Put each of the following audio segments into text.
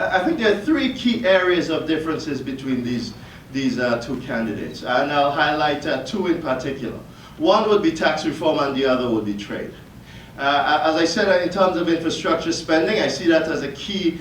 I think there are three key areas of differences between these two candidates, and I'll highlight two in particular. One would be tax reform and the other would be trade. As I said, in terms of infrastructure spending, I see that as a key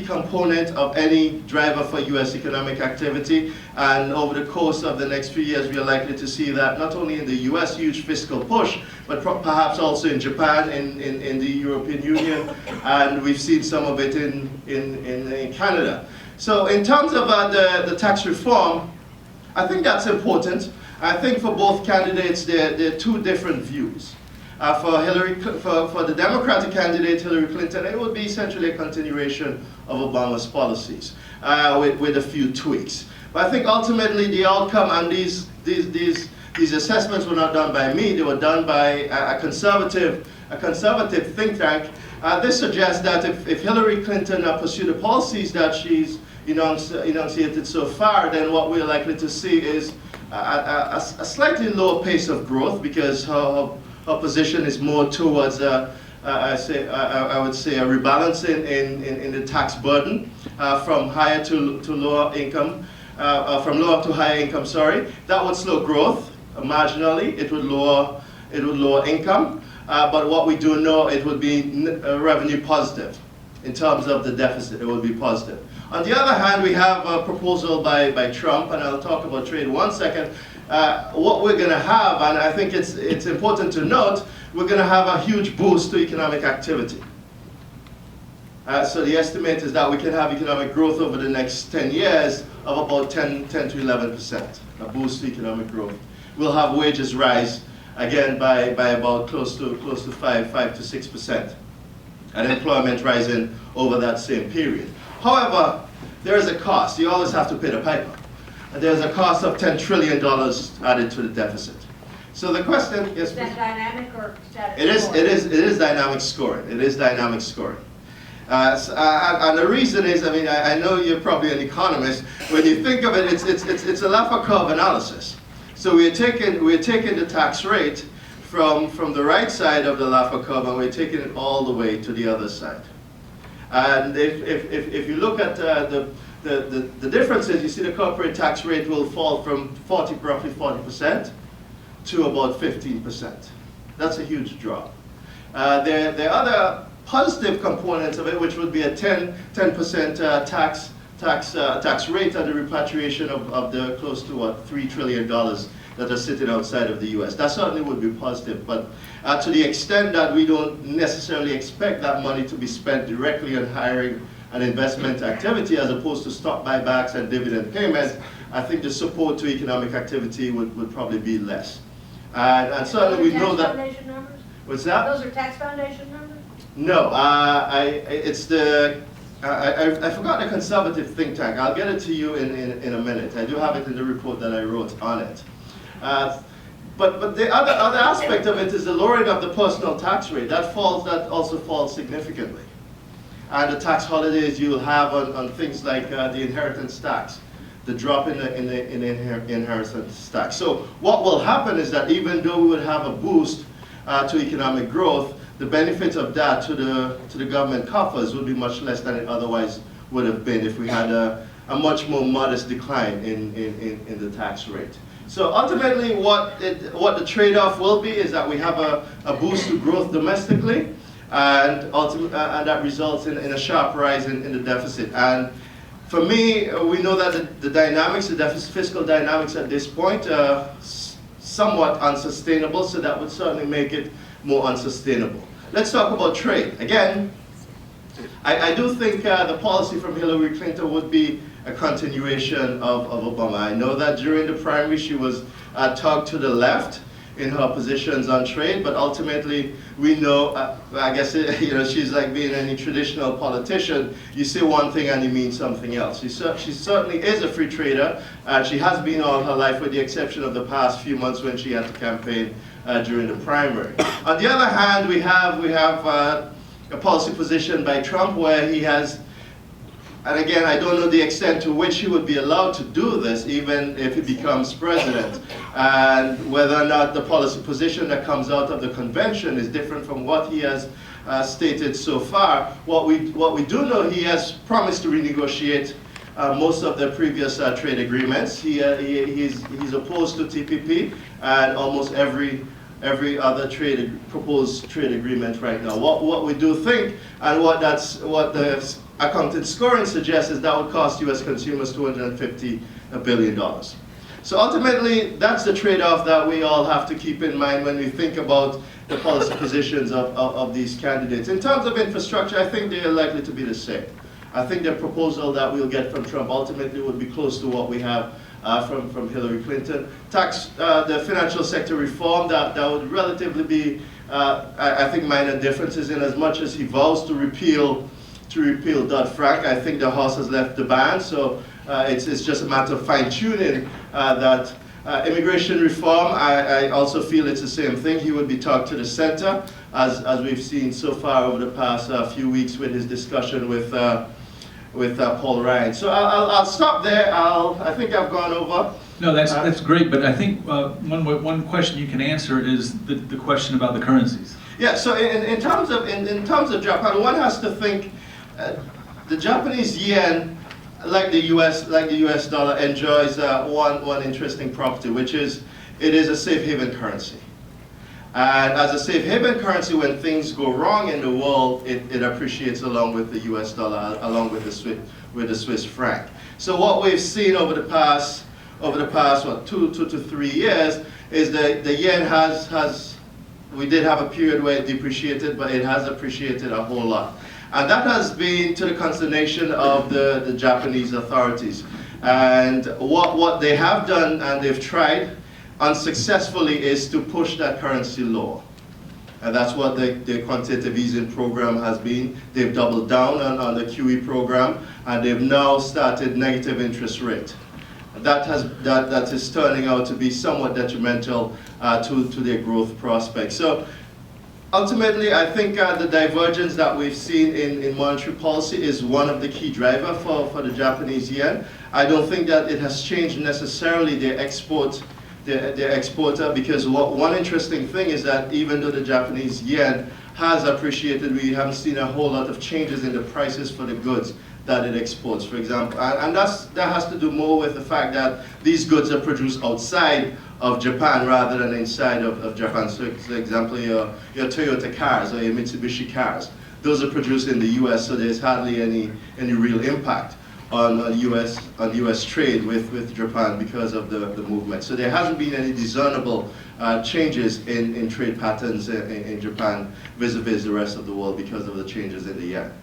component of any driver for U.S. economic activity. And over the course of the next few years, we are likely to see that not only in the U.S. huge fiscal push, but perhaps also in Japan, in the European Union, and we've seen some of it in Canada. So in terms of the tax reform, I think that's important. I think for both candidates, there are two different views. For the Democratic candidate, Hillary Clinton, it would be essentially a continuation of Obama's policies with a few tweaks. But I think ultimately the outcome, and these assessments were not done by me, they were done by a conservative think tank. This suggests that if Hillary Clinton pursued the policies that she's enunciated so far, then what we're likely to see is a slightly lower pace of growth, because her position is more towards, I would say, a rebalancing in the tax burden from higher to lower income, from lower to higher income. Sorry, that would slow growth marginally. It would lower income, but what we do know, it would be revenue positive in terms of the deficit. It would be positive. On the other hand, we have a proposal by Trump, and I'll talk about trade in 1 second. What we're going to have, and I think it's important to note, we're going to have a huge boost to economic activity. So the estimate is that we can have economic growth over the next 10 years of about 10 to 11%, a boost to economic growth. We'll have wages rise again by about close to 5 to 6%, and employment rising over that same period. However, there is a cost. You always have to pay the piper. There's a cost of $10 trillion added to the deficit. So the question is... Is that dynamic or static scoring? It is dynamic scoring. It is dynamic scoring. And the reason is, I mean, I know you're probably an economist. When you think of it, it's a Laffer curve analysis. So we're taking the tax rate from the right side of the Laffer curve, and we're taking it all the way to the other side. And if you look at the differences, you see the corporate tax rate will fall from roughly 40% to about 15%. That's a huge drop. There are other positive components of it, which would be a 10% tax rate on the repatriation of the close to $3 trillion that are sitting outside of the U.S. That certainly would be positive, but to the extent that we don't necessarily expect that money to be spent directly on hiring and investment activity as opposed to stock buybacks and dividend payments, I think the support to economic activity would probably be less. And certainly we know that... Tax Foundation numbers? What's that? Those are Tax Foundation numbers? No, I forgot the conservative think tank. I'll get it to you in a minute. I do have it in the report that I wrote on it. But the other aspect of it is the lowering of the personal tax rate. That also falls significantly. And the tax holidays you'll have on things like the inheritance tax, the drop in the inheritance tax. So what will happen is that even though we would have a boost to economic growth, the benefit of that to the government coffers would be much less than it otherwise would have been if we had a much more modest decline in the tax rate. So ultimately what the trade-off will be is that we have a boost to growth domestically, and that results in a sharp rise in the deficit. And for me, we know that the fiscal dynamics at this point are somewhat unsustainable, so that would certainly make it more unsustainable. Let's talk about trade. Again, I do think the policy from Hillary Clinton would be a continuation of Obama. I know that during the primary she was tugged to the left in her positions on trade, but ultimately we know, I guess she's like being any traditional politician. You say one thing and you mean something else. She certainly is a free trader, and she has been all her life, with the exception of the past few months when she had to campaign during the primary. On the other hand, we have a policy position by Trump where he has, and again, I don't know the extent to which he would be allowed to do this, even if he becomes president, and whether or not the policy position that comes out of the convention is different from what he has stated so far. What we do know, he has promised to renegotiate most of the previous trade agreements. He's opposed to TPP and almost every other proposed trade agreement right now. What we do think, and what the accounting scoring suggests, is that would cost U.S. consumers $250 billion. So ultimately, that's the trade-off that we all have to keep in mind when we think about the policy positions of these candidates. In terms of infrastructure, I think they are likely to be the same. I think the proposal that we'll get from Trump ultimately would be close to what we have from Hillary Clinton. The financial sector reform, that would relatively be, I think, minor differences, in as much as he vows to repeal Dodd-Frank. I think the House has left the band, so it's just a matter of fine-tuning that. Immigration reform, I also feel it's the same thing. He would be talked to the center, as we've seen so far over the past few weeks with his discussion with Paul Ryan. So I'll stop there. I think I've gone over. No, that's great, but I think one question you can answer is the question about the currencies. Yeah. So in terms of Japan, one has to think the Japanese yen, like the U.S. dollar, enjoys one interesting property, which is it is a safe haven currency. And as a safe haven currency, when things go wrong in the world, it appreciates along with the U.S. dollar, along with the Swiss franc. So what we've seen over the past what, 2 to 3 years is that the yen we did have a period where it depreciated, but it has appreciated a whole lot. And that has been to the consternation of the Japanese authorities. And what they have done, and they've tried unsuccessfully, is to push that currency lower. And that's what the quantitative easing program has been. They've doubled down on the QE program, and they've now started negative interest rate. That is turning out to be somewhat detrimental to their growth prospects. So ultimately, I think the divergence that we've seen in monetary policy is one of the key drivers for the Japanese yen. I don't think that it has changed necessarily their exporter, because one interesting thing is that even though the Japanese yen has appreciated, we haven't seen a whole lot of changes in the prices for the goods that it exports, for example. And that has to do more with the fact that these goods are produced outside of Japan rather than inside of Japan. So, for example, your Toyota cars or your Mitsubishi cars, those are produced in the U.S., so there's hardly any real impact on U.S. trade with Japan because of the movement. So there hasn't been any discernible changes in trade patterns in Japan vis-a-vis the rest of the world because of the changes in the yen.